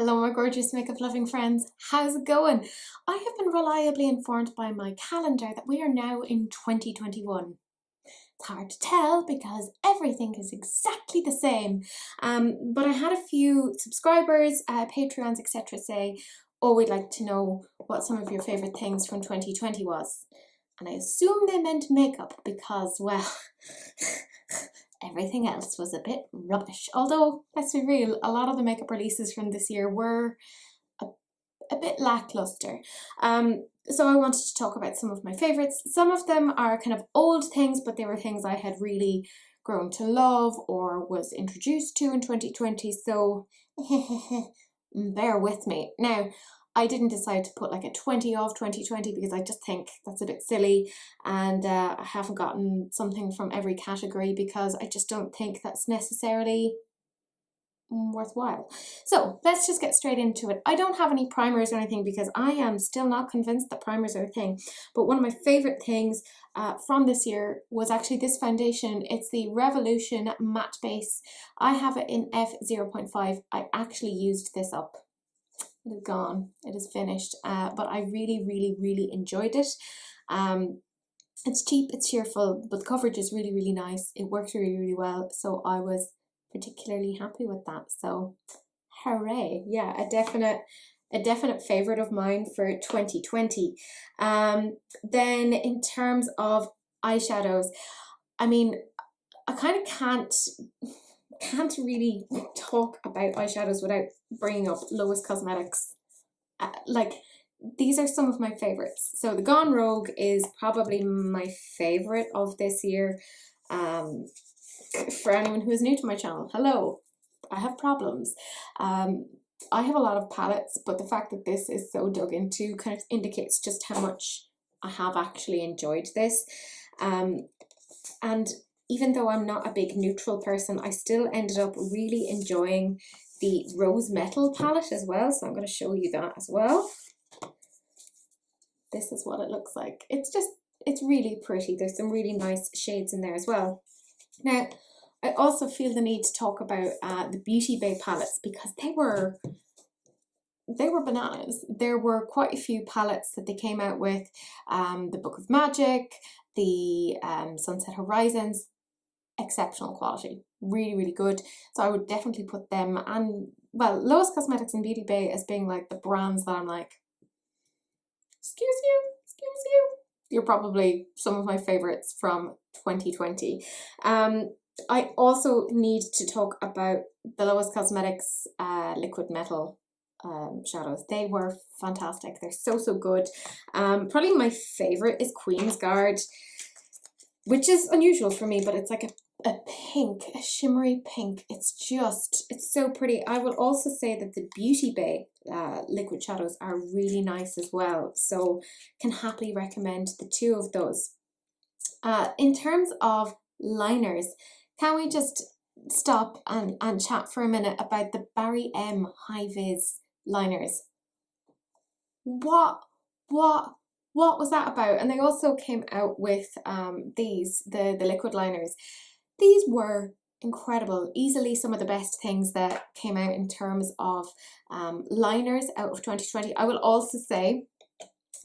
Hello my gorgeous makeup loving friends, how's it going? I have been reliably informed by my calendar that we are now in 2021. It's hard to tell because everything is exactly the same, but I had a few subscribers, Patreons, etc. say, oh, we'd like to know what some of your favourite things from 2020 was. And I assume they meant makeup because, well, everything else was a bit rubbish. Although, let's be real, a lot of the makeup releases from this year were a bit lackluster. So I wanted to talk about some of my favourites. Some of them are kind of old things, but they were things I had really grown to love or was introduced to in 2020, so bear with me. Now, I didn't decide to put like a 20 of 2020 because I just think that's a bit silly, and I haven't gotten something from every category because I just don't think that's necessarily worthwhile. So let's just get straight into it. I don't have any primers or anything because I am still not convinced that primers are a thing, but one of my favorite things from this year was actually this foundation. It's the Revolution Matte Base. I have it in F0.5. I actually used this up. It is gone, it is finished, but I really enjoyed it. It's cheap, it's cheerful, but the coverage is really nice. It works really well, so I was particularly happy with that. So hooray. Yeah, a definite favorite of mine for 2020. Then in terms of eyeshadows, I mean, I kind of can't really talk about eyeshadows without bringing up Lois Cosmetics. Like, these are some of my favorites. So the Gone Rogue is probably my favorite of this year. For anyone who is new to my channel, hello, I have problems. I have a lot of palettes, but the fact that this is so dug into kind of indicates just how much I have actually enjoyed this. And even though I'm not a big neutral person, I still ended up really enjoying the Rose Metal palette as well. So I'm going to show you that as well. This is what it looks like. It's really pretty. There's some really nice shades in there as well. Now, I also feel the need to talk about the Beauty Bay palettes because they were bananas. There were quite a few palettes that they came out with. The Book of Magic, the Sunset Horizons, exceptional quality, really good. So I would definitely put them, and well, Lois Cosmetics and Beauty Bay as being like the brands that I'm like, excuse you, you're probably some of my favorites from 2020. I also need to talk about the Lois Cosmetics liquid metal shadows. They were fantastic. They're so good. Probably my favorite is Queen's Guard, which is unusual for me, but it's like a pink, a shimmery pink. It's so pretty. I will also say that the Beauty Bay liquid shadows are really nice as well, so can happily recommend the two of those. In terms of liners, can we just stop and chat for a minute about the Barry M High Vis liners? What was that about? And they also came out with the liquid liners. These were incredible, easily some of the best things that came out in terms of liners out of 2020. I will also say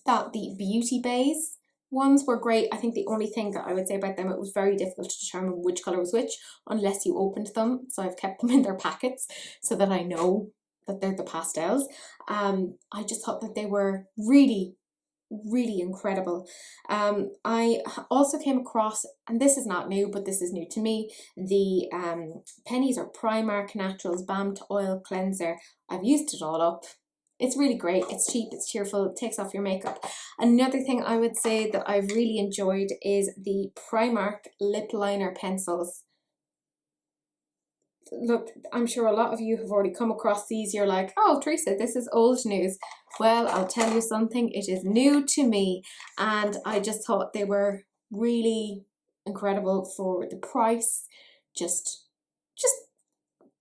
that the Beauty Bays ones were great. I think the only thing that I would say about them, it was very difficult to determine which colour was which unless you opened them. So I've kept them in their packets so that I know that they're the pastels. I just thought that they were really incredible. I also came across, and this is not new, but this is new to me, the Pennies or Primark Naturals Balm to Oil Cleanser. I've used it all up. It's really great. It's cheap, it's cheerful, it takes off your makeup. Another thing I would say that I've really enjoyed is the Primark lip liner pencils. Look, I'm sure a lot of you have already come across these. You're like, oh, Teresa, this is old news. Well, I'll tell you something, it is new to me, and I just thought they were really incredible for the price. Just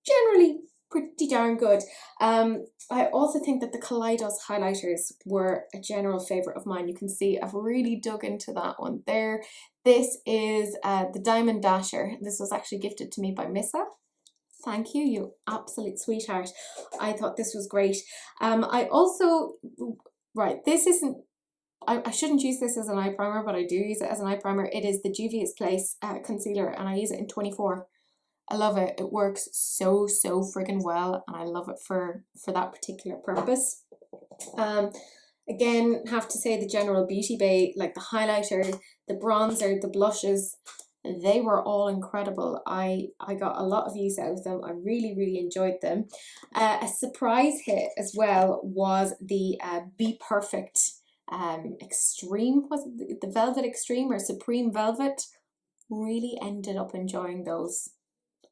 generally pretty darn good. I also think that the Kaleidos highlighters were a general favorite of mine. You can see I've really dug into that one there. This is the Diamond Dasher. This was actually gifted to me by Missa. Thank you, you absolute sweetheart. I thought this was great. I also, right, this isn't, I shouldn't use this as an eye primer, but I do use it as an eye primer. It is the Juvia's Place concealer, and I use it in 24. I love it. It works so friggin' well, and I love it for that particular purpose. Again, have to say the General Beauty Bay, like the highlighter, the bronzer, the blushes, they were all incredible. I got a lot of use out of them. I really enjoyed them. A surprise hit as well was the Be Perfect Extreme, was it the Velvet Extreme or Supreme Velvet? Really ended up enjoying those.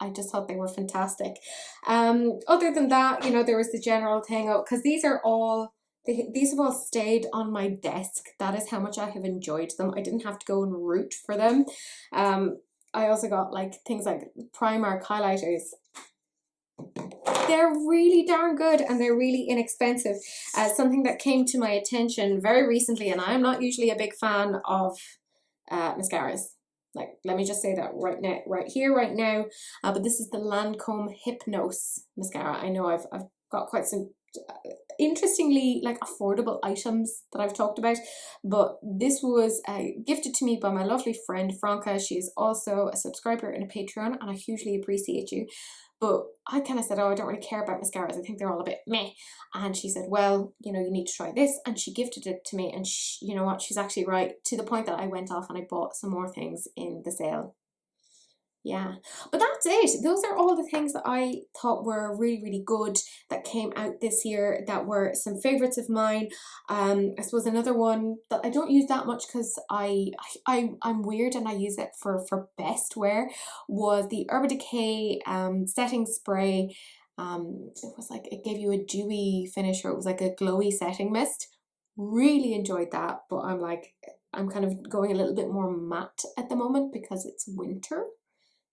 I just thought they were fantastic. Other than that, you know, there was the general thing of, because these have all stayed on my desk. That is how much I have enjoyed them. I didn't have to go and root for them. I also got like things like Primark highlighters. They're really darn good and they're really inexpensive. Something that came to my attention very recently, and I'm not usually a big fan of mascaras. Like, let me just say that right now, right here, right now. But this is the Lancome Hypnose mascara. I know I've got quite some interestingly like affordable items that I've talked about, but this was gifted to me by my lovely friend Franca. She is also a subscriber and a Patreon, and I hugely appreciate you. But I kind of said, oh, I don't really care about mascaras. I think they're all a bit meh. And she said, well, you know, you need to try this. And she gifted it to me. And she, you know what, she's actually right, to the point that I went off and I bought some more things in the sale. Yeah, but that's it. Those are all the things that I thought were really good that came out this year, that were some favorites of mine. I suppose another one that I don't use that much because I'm weird and I use it for best wear was the Urban Decay setting spray. It was like, it gave you a dewy finish, or it was like a glowy setting mist. Really enjoyed that, but I'm kind of going a little bit more matte at the moment because it's winter.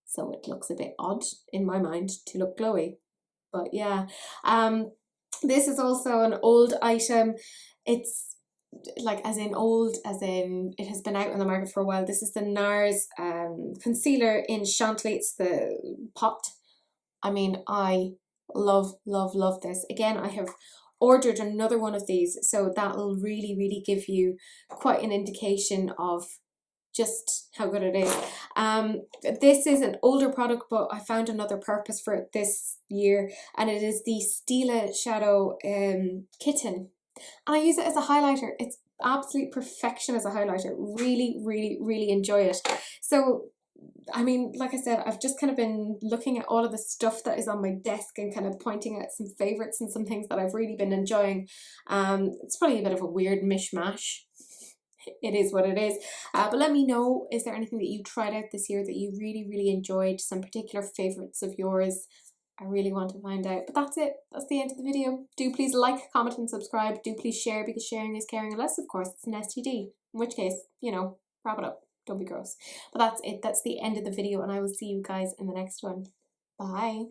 So it looks a bit odd in my mind to look glowy. But yeah, this is also an old item. It's like, as in old, as in it has been out on the market for a while. This is the NARS concealer in Chantilly. It's the pot. I mean, I love this. Again, I have ordered another one of these, so that will really give you quite an indication of just how good it is. This is an older product, but I found another purpose for it this year, and it is the Stila Shadow Kitten. And I use it as a highlighter. It's absolute perfection as a highlighter. Really enjoy it. So, I mean, like I said, I've just kind of been looking at all of the stuff that is on my desk and kind of pointing at some favorites and some things that I've really been enjoying. It's probably a bit of a weird mishmash. It is what it is. But let me know, is there anything that you tried out this year that you really enjoyed? Some particular favorites of yours? I really want to find out. But that's it. That's the end of the video. Do please like, comment and subscribe. Do please share, because sharing is caring, unless of course it's an STD. In which case, you know, wrap it up. Don't be gross. But that's it. That's the end of the video, and I will see you guys in the next one. Bye.